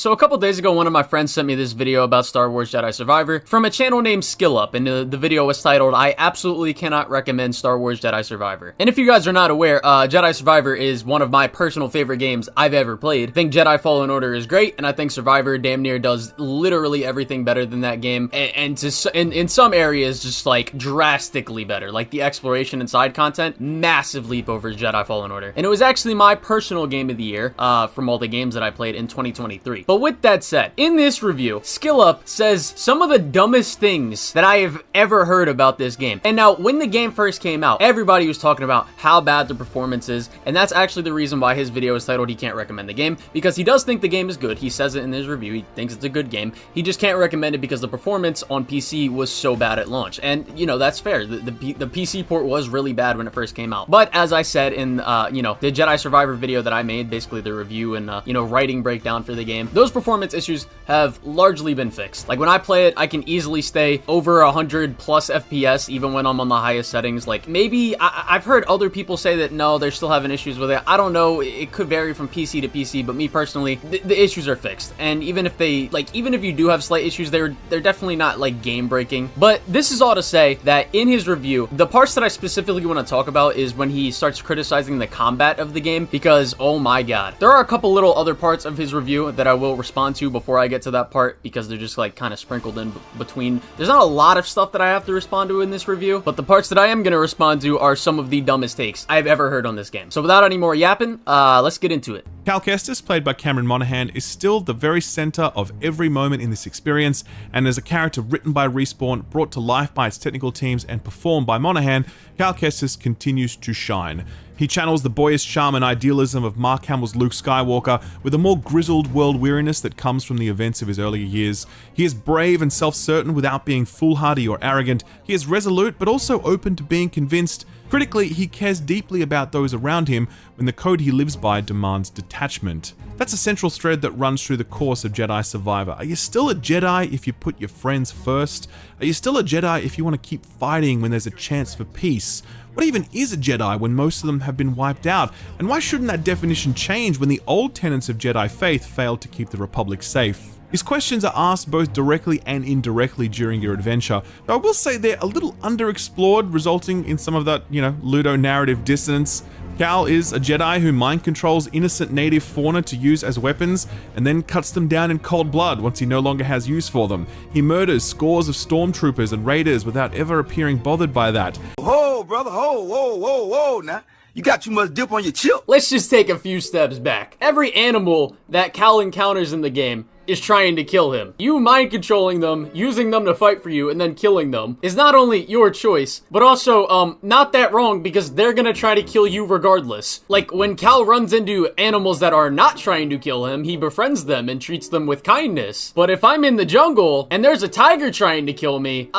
So a couple days ago, one of my friends sent me this video about Star Wars Jedi Survivor from a channel named SkillUp, and the video was titled, "I absolutely cannot recommend Star Wars Jedi Survivor." And if you guys are not aware, Jedi Survivor is one of my personal favorite games I've ever played. I think Jedi Fallen Order is great, and I think Survivor damn near does literally everything better than that game, and in some areas just like drastically better. Like the exploration and side content, massive leap over Jedi Fallen Order. And it was actually my personal game of the year from all the games that I played in 2023. But with that said, in this review, SkillUp says some of the dumbest things that I have ever heard about this game. And now, when the game first came out, everybody was talking about how bad the performance is, and that's actually the reason why his video is titled "He Can't Recommend the Game," because he does think the game is good. He says it in his review. He thinks it's a good game. He just can't recommend it because the performance on PC was so bad at launch. And, you know, that's fair. The PC port was really bad when it first came out. But as I said in, you know, the Jedi Survivor video that I made, basically the review and, you know, writing breakdown for the game, those performance issues have largely been fixed. Like, when I play it, I can easily stay over 100 plus FPS, even when I'm on the highest settings. Like, maybe, I've heard other people say that, no, they're still having issues with it. I don't know, it could vary from PC to PC, but me personally, the issues are fixed. And even if they, like, even if you do have slight issues, they're definitely not, like, game-breaking. But this is all to say that in his review, the parts that I specifically want to talk about is when he starts criticizing the combat of the game, because, oh my god. There are a couple little other parts of his review that I will respond to before I get to that part, because they're just, like, kind of sprinkled in between. There's not a lot of stuff that I have to respond to in this review, but the parts that I am going to respond to are some of the dumbest takes I've ever heard on this game. So without any more yapping, let's get into it. Cal Kestis, played by Cameron Monaghan, is still the very center of every moment in this experience, and as a character written by Respawn, brought to life by its technical teams, and performed by Monaghan, Cal Kestis continues to shine. He channels the boyish charm and idealism of Mark Hamill's Luke Skywalker with a more grizzled world weariness that comes from the events of his earlier years. He is brave and self-certain without being foolhardy or arrogant. He is resolute but also open to being convinced. Critically, he cares deeply about those around him when the code he lives by demands detachment. That's a central thread that runs through the course of Jedi Survivor. Are you still a Jedi if you put your friends first? Are you still a Jedi if you want to keep fighting when there's a chance for peace? What even is a Jedi when most of them have been wiped out? And why shouldn't that definition change when the old tenets of Jedi faith failed to keep the Republic safe? His questions are asked both directly and indirectly during your adventure, though I will say they're a little underexplored, resulting in some of that, you know, ludo-narrative dissonance. Cal is a Jedi who mind controls innocent native fauna to use as weapons, and then cuts them down in cold blood once he no longer has use for them. He murders scores of stormtroopers and raiders without ever appearing bothered by that. Whoa, brother, whoa, now. You got too much dip on your chip. Let's just take a few steps back. Every animal that Cal encounters in the game is trying to kill him. You mind controlling them, using them to fight for you, and then killing them is not only your choice, but also, not that wrong, because they're gonna try to kill you regardless. Like, when Cal runs into animals that are not trying to kill him, he befriends them and treats them with kindness. But if I'm in the jungle, and there's a tiger trying to kill me,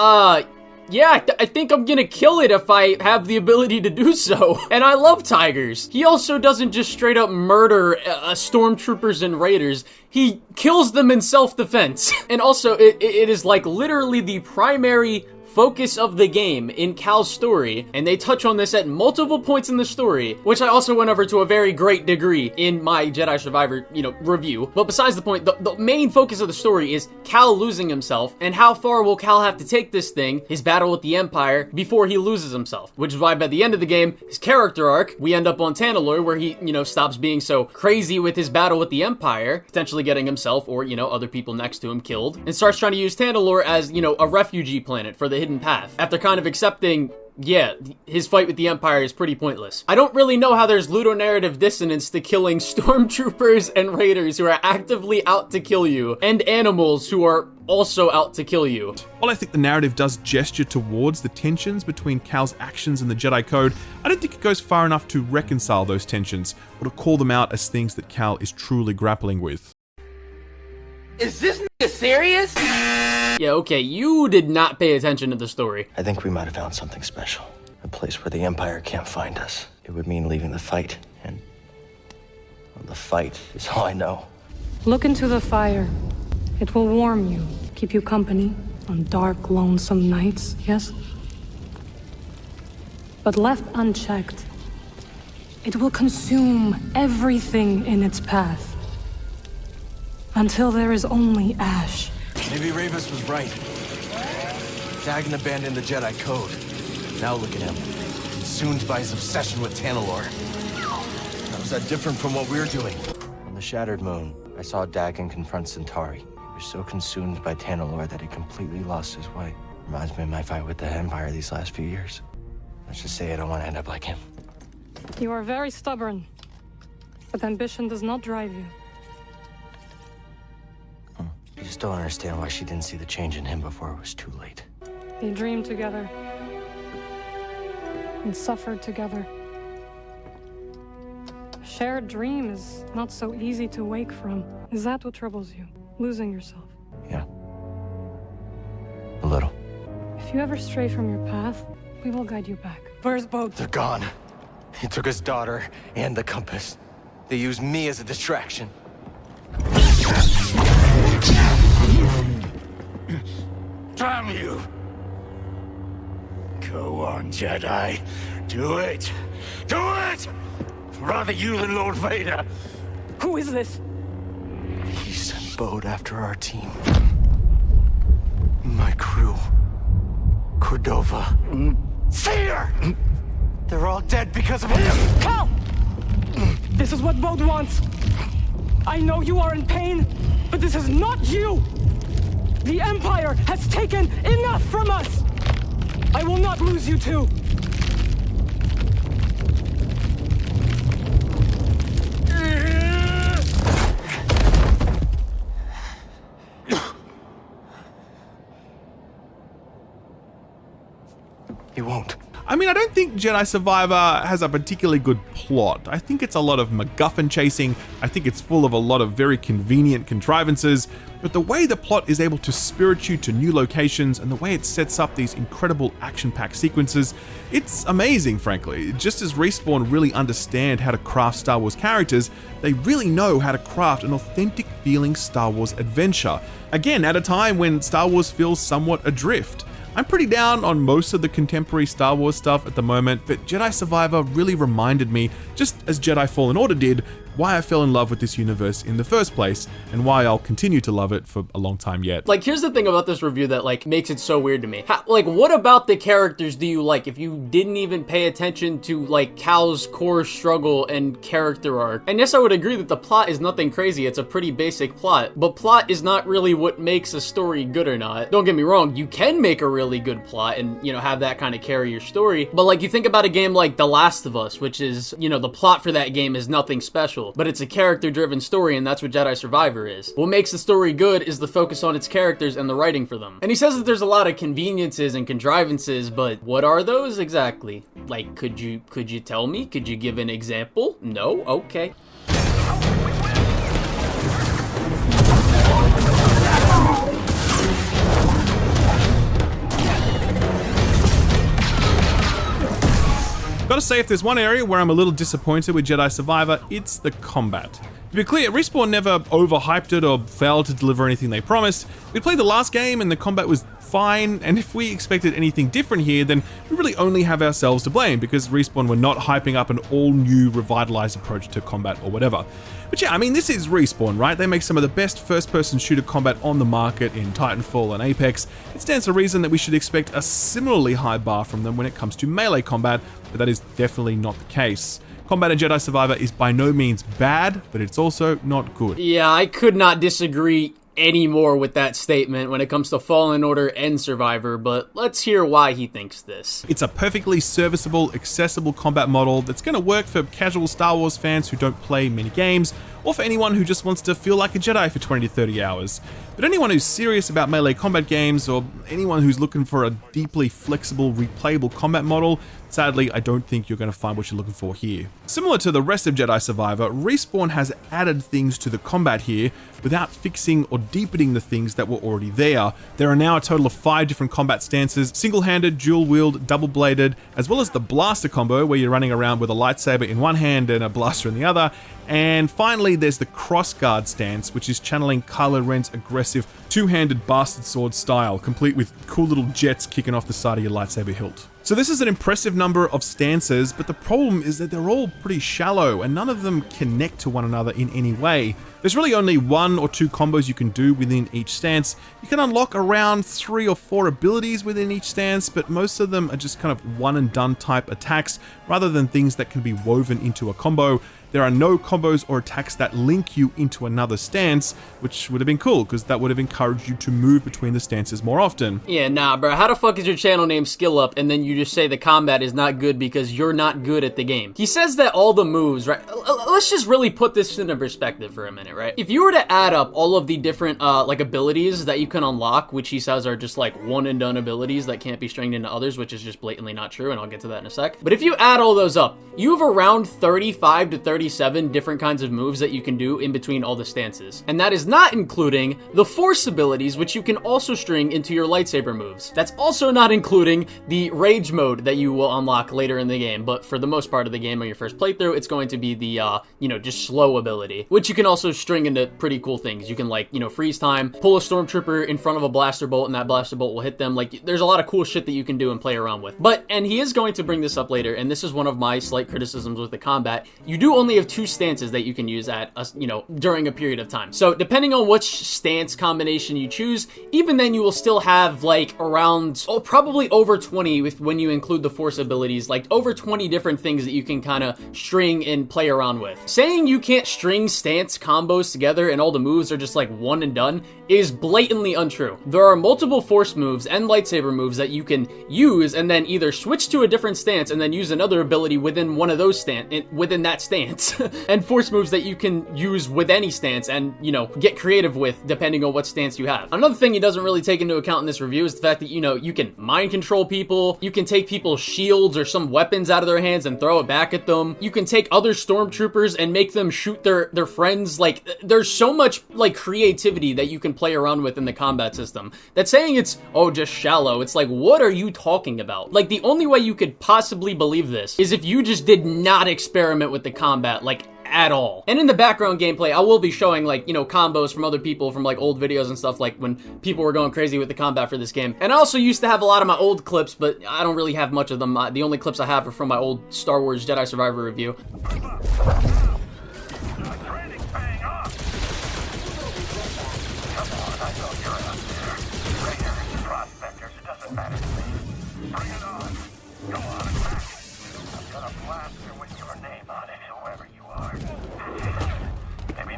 yeah, I think I'm gonna kill it if I have the ability to do so. And I love tigers. He also doesn't just straight up murder stormtroopers and raiders. He kills them in self-defense. And also, it is like literally the primary focus of the game in Cal's story, and they touch on this at multiple points in the story, which I also went over to a very great degree in my Jedi Survivor, you know, review. But besides the point, the main focus of the story is Cal losing himself, and how far will Cal have to take this thing, his battle with the Empire, before he loses himself. Which is why by the end of the game, his character arc, we end up on Tantalor, where he, you know, stops being so crazy with his battle with the Empire, potentially getting himself or, you know, other people next to him killed, and starts trying to use Tantalor as, you know, a refugee planet for the hidden path, after kind of accepting, yeah, his fight with the Empire is pretty pointless. I don't really know how there's ludonarrative dissonance to killing stormtroopers and raiders who are actively out to kill you, and animals who are also out to kill you. While I think the narrative does gesture towards the tensions between Cal's actions and the Jedi Code, I don't think it goes far enough to reconcile those tensions, or to call them out as things that Cal is truly grappling with. Is this nigga serious? Yeah, okay, you did not pay attention to the story. I think we might have found something special. A place where the Empire can't find us. It would mean leaving the fight, and well, the fight is all I know. Look into the fire. It will warm you, keep you company on dark, lonesome nights, yes? But left unchecked, it will consume everything in its path. Until there is only ash. Maybe Ravis was right. Dagon abandoned the Jedi Code. Now look at him, consumed by his obsession with Tanalorr. How is that different from what we're doing? On the Shattered Moon, I saw Dagon confront Centauri. He was so consumed by Tanalorr that he completely lost his way. Reminds me of my fight with the Empire these last few years. Let's just say I don't want to end up like him. You are very stubborn, but ambition does not drive you. I just don't understand why she didn't see the change in him before it was too late. They dreamed together and suffered together. A shared dream is not so easy to wake from. Is that what troubles you? Losing yourself? Yeah. A little. If you ever stray from your path, we will guide you back. Where's Boat? They're gone. He took his daughter and the compass. They used me as a distraction. Damn you! Go on, Jedi. Do it! Do it! Rather you than Lord Vader. Who is this? He sent Bode after our team. My crew. Cordova. Fear! They're all dead because of him! Cal! This is what Bode wants. I know you are in pain, but this is not you! The Empire has taken enough from us! I will not lose you too! He won't. I mean, I don't think Jedi Survivor has a particularly good plot. I think it's a lot of MacGuffin chasing. I think it's full of a lot of very convenient contrivances, but the way the plot is able to spirit you to new locations and the way it sets up these incredible action-packed sequences, it's amazing, frankly. Just as Respawn really understand how to craft Star Wars characters, they really know how to craft an authentic feeling Star Wars adventure. Again, at a time when Star Wars feels somewhat adrift. I'm pretty down on most of the contemporary Star Wars stuff at the moment, but Jedi Survivor really reminded me, just as Jedi Fallen Order did, why I fell in love with this universe in the first place, and why I'll continue to love it for a long time yet. Like, here's the thing about this review that, like, makes it so weird to me. What about the characters do you like if you didn't even pay attention to, like, Cal's core struggle and character arc? And yes, I would agree that the plot is nothing crazy. It's a pretty basic plot, but plot is not really what makes a story good or not. Don't get me wrong, you can make a really good plot and, you know, have that kind of carry your story, but, like, you think about a game like The Last of Us, which is, you know, the plot for that game is nothing special, but it's a character-driven story, and that's what Jedi Survivor is. What makes the story good is the focus on its characters and the writing for them. And he says that there's a lot of conveniences and contrivances, but what are those exactly? Like, could you tell me? Could you give an example? No? Okay. Gotta say, if there's one area where I'm a little disappointed with Jedi Survivor, it's the combat. To be clear, Respawn never overhyped it or failed to deliver anything they promised. We played the last game and the combat was fine, and if we expected anything different here, then we really only have ourselves to blame, because Respawn were not hyping up an all-new, revitalized approach to combat or whatever. But yeah, I mean, this is Respawn, right? They make some of the best first-person shooter combat on the market in Titanfall and Apex. It stands to reason that we should expect a similarly high bar from them when it comes to melee combat, but that is definitely not the case. Combat in Jedi Survivor is by no means bad, but it's also not good. Yeah, I could not disagree anymore with that statement when it comes to Fallen Order and Survivor, but let's hear why he thinks this. It's a perfectly serviceable, accessible combat model that's going to work for casual Star Wars fans who don't play many games, or for anyone who just wants to feel like a Jedi for 20 to 30 hours. But anyone who's serious about melee combat games, or anyone who's looking for a deeply flexible, replayable combat model, sadly, I don't think you're going to find what you're looking for here. Similar to the rest of Jedi Survivor, Respawn has added things to the combat here without fixing or deepening the things that were already there. There are now a total of 5 different combat stances: single-handed, dual-wield, double-bladed, as well as the blaster combo where you're running around with a lightsaber in one hand and a blaster in the other, And finally, there's the crossguard stance, which is channeling Kylo Ren's aggressive two-handed bastard sword style, complete with cool little jets kicking off the side of your lightsaber hilt. So this is an impressive number of stances, but the problem is that they're all pretty shallow and none of them connect to one another in any way. There's really only 1 or 2 combos you can do within each stance. You can unlock around 3 or 4 abilities within each stance, but most of them are just kind of one and done type attacks rather than things that can be woven into a combo. There are no combos or attacks that link you into another stance, which would have been cool because that would have encouraged you to move between the stances more often. Yeah, nah, bro. How the fuck is your channel name Skill Up and then you just say the combat is not good because you're not good at the game? He says that all the moves, right? Let's just really put this into perspective for a minute, right? If you were to add up all of the different like abilities that you can unlock, which he says are just like one and done abilities that can't be stringed into others, which is just blatantly not true, and I'll get to that in a sec. But if you add all those up, you have around 35 to 37 different kinds of moves that you can do in between all the stances. And that is not including the force abilities, which you can also string into your lightsaber moves. That's also not including the rage mode that you will unlock later in the game. But for the most part of the game on your first playthrough, it's going to be the, just slow ability, which you can also string into pretty cool things. You can freeze time, pull a stormtrooper in front of a blaster bolt, and that blaster bolt will hit them. Like, there's a lot of cool shit that you can do and play around with. And he is going to bring this up later, and this is one of my slight criticisms with the combat. You do only have 2 stances that you can use at during a period of time. So depending on which stance combination you choose, even then you will still have like around probably over 20 when you include the force abilities, like over 20 different things that you can kind of string and play around with. Saying you can't string stance combos together and all the moves are just like one and done is blatantly untrue. There are multiple force moves and lightsaber moves that you can use and then either switch to a different stance and then use another ability within one of those within that stance and force moves that you can use with any stance and get creative with depending on what stance you have. Another thing he doesn't really take into account in this review is the fact that you can mind control people, you can take people's shields or some weapons out of their hands and throw it back at them, you can take other stormtroopers and make them shoot their friends. Like, there's so much like creativity that you can play around with in the combat system that saying it's just shallow, it's like, what are you talking about? Like, the only way you could possibly believe this is if you just did not experiment with the combat like at all. And in the background gameplay, I will be showing like, combos from other people from like old videos and stuff, like when people were going crazy with the combat for this game. And I also used to have a lot of my old clips, but I don't really have much of them. The only clips I have are from my old Star Wars Jedi Survivor review.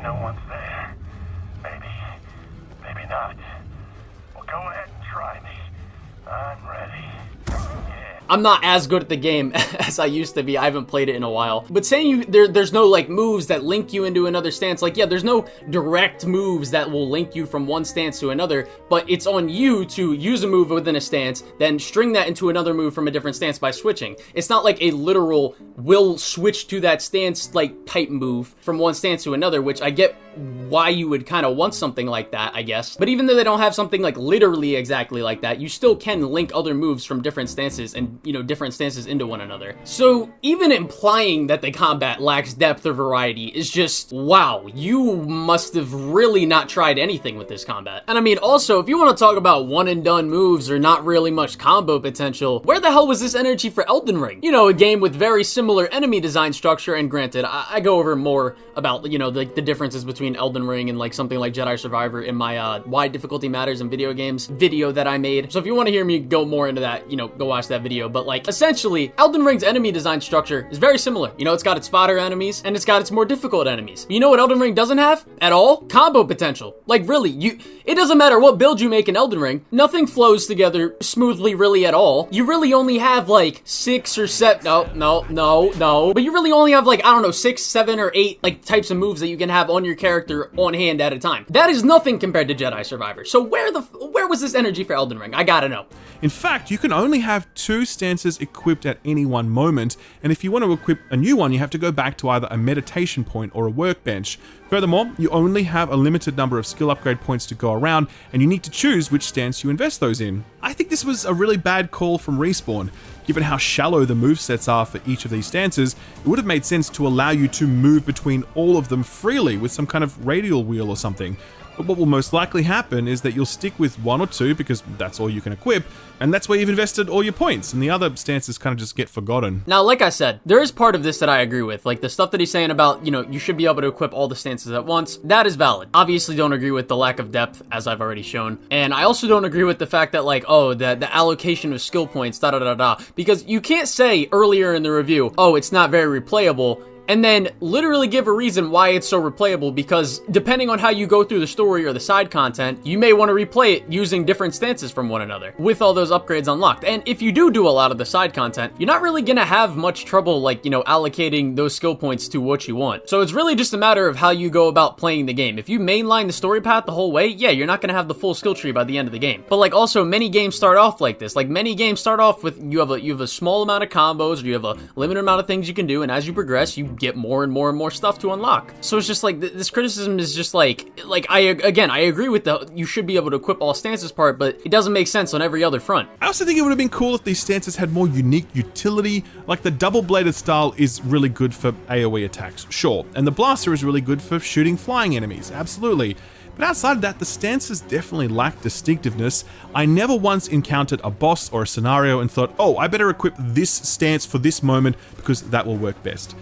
No one's there. Maybe not. Well, go ahead and try me. I'm ready. Yeah. I'm not as good at the game as I used to be. I haven't played it in a while. But saying there's no like moves that link you into another stance, like, yeah, there's no direct moves that will link you from one stance to another, but it's on you to use a move within a stance, then string that into another move from a different stance by switching. It's not like a literal will switch to that stance like type move from one stance to another, which I get why you would kind of want something like that, I guess. But even though they don't have something like literally exactly like that, you still can link other moves from different stances and, different stances into one another. So even implying that the combat lacks depth or variety is just, wow, you must have really not tried anything with this combat. And I mean, also, if you want to talk about one and done moves or not really much combo potential, where the hell was this energy for Elden Ring? A game with very similar enemy design structure, and granted, I go over more about, the differences between Elden Ring and like something like Jedi Survivor in my Why Difficulty Matters in Video Games video that I made. So if you want to hear me go more into that, go watch that video. But like, essentially, Elden Ring's enemy design structure is very similar. It's got its fodder enemies and it's got its more difficult enemies. You know what Elden Ring doesn't have at all? Combo potential. Like, really, it doesn't matter what build you make in Elden Ring, nothing flows together smoothly really at all. You really only have like 6 or 7, no. But you really only have like, I don't know, 6, 7, or 8 like types of moves that you can have on your character on hand at a time. That is nothing compared to Jedi Survivor. So where was this energy for Elden Ring? I gotta know. In fact, you can only have 2 stances equipped at any one moment, and if you want to equip a new one, you have to go back to either a meditation point or a workbench, Furthermore, you only have a limited number of skill upgrade points to go around, and you need to choose which stance you invest those in. I think this was a really bad call from Respawn. Given how shallow the movesets are for each of these stances, it would have made sense to allow you to move between all of them freely with some kind of radial wheel or something. But what will most likely happen is that you'll stick with one or two because that's all you can equip, and that's where you've invested all your points, and the other stances kind of just get forgotten. Now, like I said, there is part of this that I agree with, like the stuff that he's saying about, you should be able to equip all the stances at once. That is valid. Obviously don't agree with the lack of depth, as I've already shown, and I also don't agree with the fact that like, oh, the allocation of skill points, because you can't say earlier in the review, oh, it's not very replayable, and then literally give a reason why it's so replayable, because depending on how you go through the story or the side content, you may want to replay it using different stances from one another with all those upgrades unlocked. And if you do a lot of the side content, you're not really gonna have much trouble like, allocating those skill points to what you want. So it's really just a matter of how you go about playing the game. If you mainline the story path the whole way, yeah, you're not gonna have the full skill tree by the end of the game. But like also many games start off like this. Like many games start off with you have a small amount of combos, or you have a limited amount of things you can do, and as you progress, you get more and more and more stuff to unlock. So it's just like this criticism is just like I agree with you should be able to equip all stances part, but it doesn't make sense on every other front. I also think it would have been cool if these stances had more unique utility. Like the double-bladed style is really good for AoE attacks, sure, and the blaster is really good for shooting flying enemies, absolutely. But outside of that, the stances definitely lack distinctiveness. I never once encountered a boss or a scenario and thought, oh, I better equip this stance for this moment because that will work best.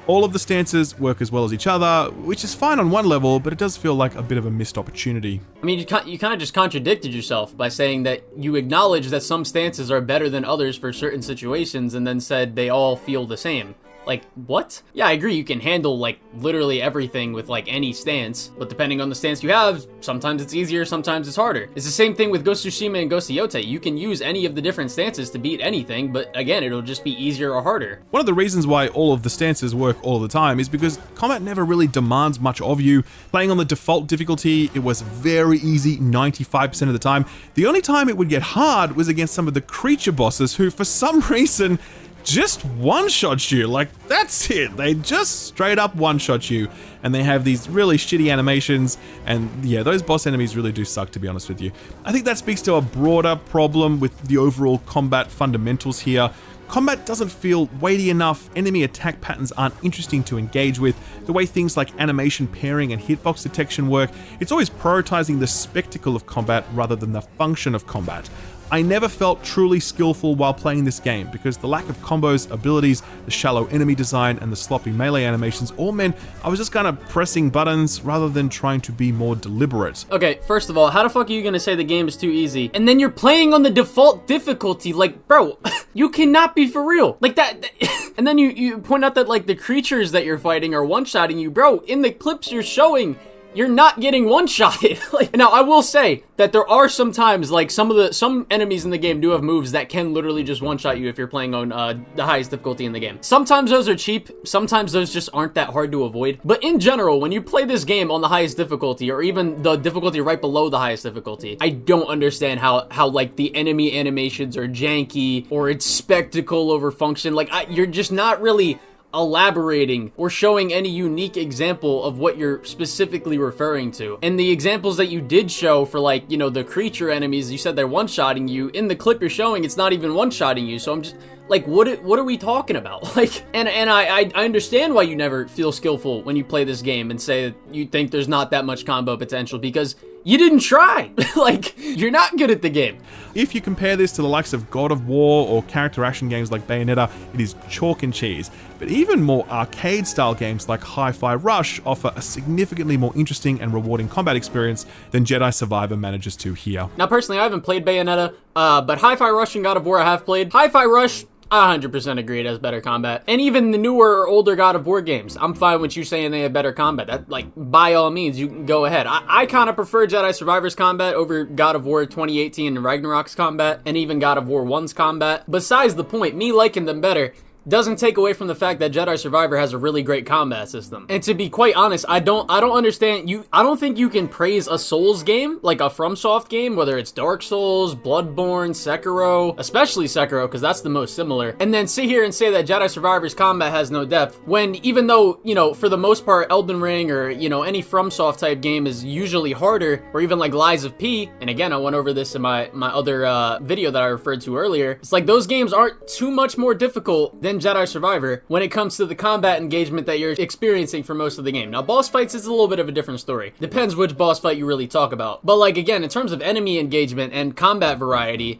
All of the stances work as well as each other, which is fine on one level, but it does feel like a bit of a missed opportunity. I mean, you kind of just contradicted yourself by saying that you acknowledge that some stances are better than others for certain situations, and then said they all feel the same. Like, what? Yeah, I agree, you can handle, like, literally everything with, like, any stance, but depending on the stance you have, sometimes it's easier, sometimes it's harder. It's the same thing with Ghost of Tsushima and Ghost of Yotei. You can use any of the different stances to beat anything, but again, it'll just be easier or harder. One of the reasons why all of the stances work all the time is because combat never really demands much of you. Playing on the default difficulty, it was very easy 95% of the time. The only time it would get hard was against some of the creature bosses who, for some reason, just one-shot you. Like, that's it. They just straight up one-shot you, and they have these really shitty animations, and yeah, those boss enemies really do suck, to be honest with you. I think that speaks to a broader problem with the overall combat fundamentals here. Combat doesn't feel weighty enough, enemy attack patterns aren't interesting to engage with, the way things like animation pairing and hitbox detection work, it's always prioritizing the spectacle of combat rather than the function of combat. I never felt truly skillful while playing this game because the lack of combos, abilities, the shallow enemy design, and the sloppy melee animations all meant I was just kind of pressing buttons rather than trying to be more deliberate. Okay, first of all, how the fuck are you gonna say the game is too easy? And then you're playing on the default difficulty, like, bro, you cannot be for real. Like that and then you point out that like the creatures that you're fighting are one-shotting you. Bro, in the clips you're showing, you're not getting one-shotted. Like, now, I will say that there are some times, like, some enemies in the game do have moves that can literally just one-shot you if you're playing on the highest difficulty in the game. Sometimes those are cheap, sometimes those just aren't that hard to avoid. But in general, when you play this game on the highest difficulty, or even the difficulty right below the highest difficulty, I don't understand how like, the enemy animations are janky, or it's spectacle over function. Like, you're just not really elaborating or showing any unique example of what you're specifically referring to. And the examples that you did show for like, the creature enemies, you said they're one-shotting you. In the clip you're showing, it's not even one-shotting you. So I'm just like, what are we talking about? Like, and I understand why you never feel skillful when you play this game and say that you think there's not that much combo potential because you didn't try. Like, you're not good at the game. If you compare this to the likes of God of War or character action games like Bayonetta, it is chalk and cheese. But even more arcade-style games like Hi-Fi Rush offer a significantly more interesting and rewarding combat experience than Jedi Survivor manages to here. Now, personally, I haven't played Bayonetta, but Hi-Fi Rush and God of War I have played. Hi-Fi Rush, I 100% agree it has better combat. And even the newer or older God of War games, I'm fine with you saying they have better combat. That, like, by all means, you can go ahead. I kind of prefer Jedi Survivor's combat over God of War 2018 and Ragnarok's combat, and even God of War 1's combat. Besides the point, me liking them better doesn't take away from the fact that Jedi Survivor has a really great combat system. And to be quite honest, I don't understand you. I don't think you can praise a Souls game, like a FromSoft game, whether it's Dark Souls, Bloodborne, Sekiro, especially Sekiro, because that's the most similar, and then sit here and say that Jedi Survivor's combat has no depth, when even though, you know, for the most part, Elden Ring or, you know, any FromSoft type game is usually harder, or even like Lies of P, and again, I went over this in my other video that I referred to earlier, it's like those games aren't too much more difficult than Jedi Survivor when it comes to the combat engagement that you're experiencing for most of the game. Now, boss fights is a little bit of a different story. Depends which boss fight you really talk about. But like, again, in terms of enemy engagement and combat variety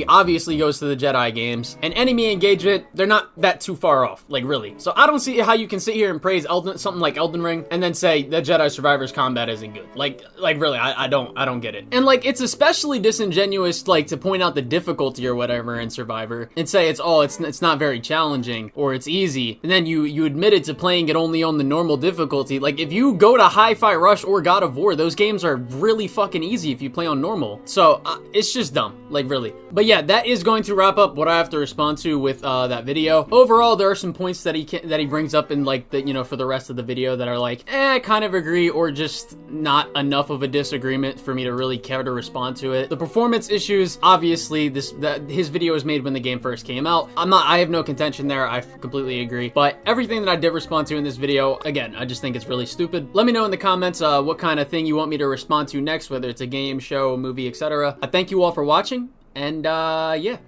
obviously goes to the Jedi games, and enemy engagement, they're not that too far off, like really. So I don't see how you can sit here and praise something like Elden Ring and then say that Jedi Survivor's combat isn't good. Like really, I don't get it. And like, it's especially disingenuous, like, to point out the difficulty or whatever in Survivor and say it's not very challenging or it's easy, and then you admitted to playing it only on the normal difficulty. Like, if you go to Hi-Fi Rush or God of War, those games are really fucking easy if you play on normal. So it's just dumb, like really. But yeah, that is going to wrap up what I have to respond to with that video. Overall, there are some points that he brings up in like the, you know, for the rest of the video that are like, I kind of agree, or just not enough of a disagreement for me to really care to respond to it. The performance issues, obviously, his video was made when the game first came out. I have no contention there. I completely agree. But everything that I did respond to in this video, again, I just think it's really stupid. Let me know in the comments what kind of thing you want me to respond to next, whether it's a game, show, movie, etc. I thank you all for watching, and yeah.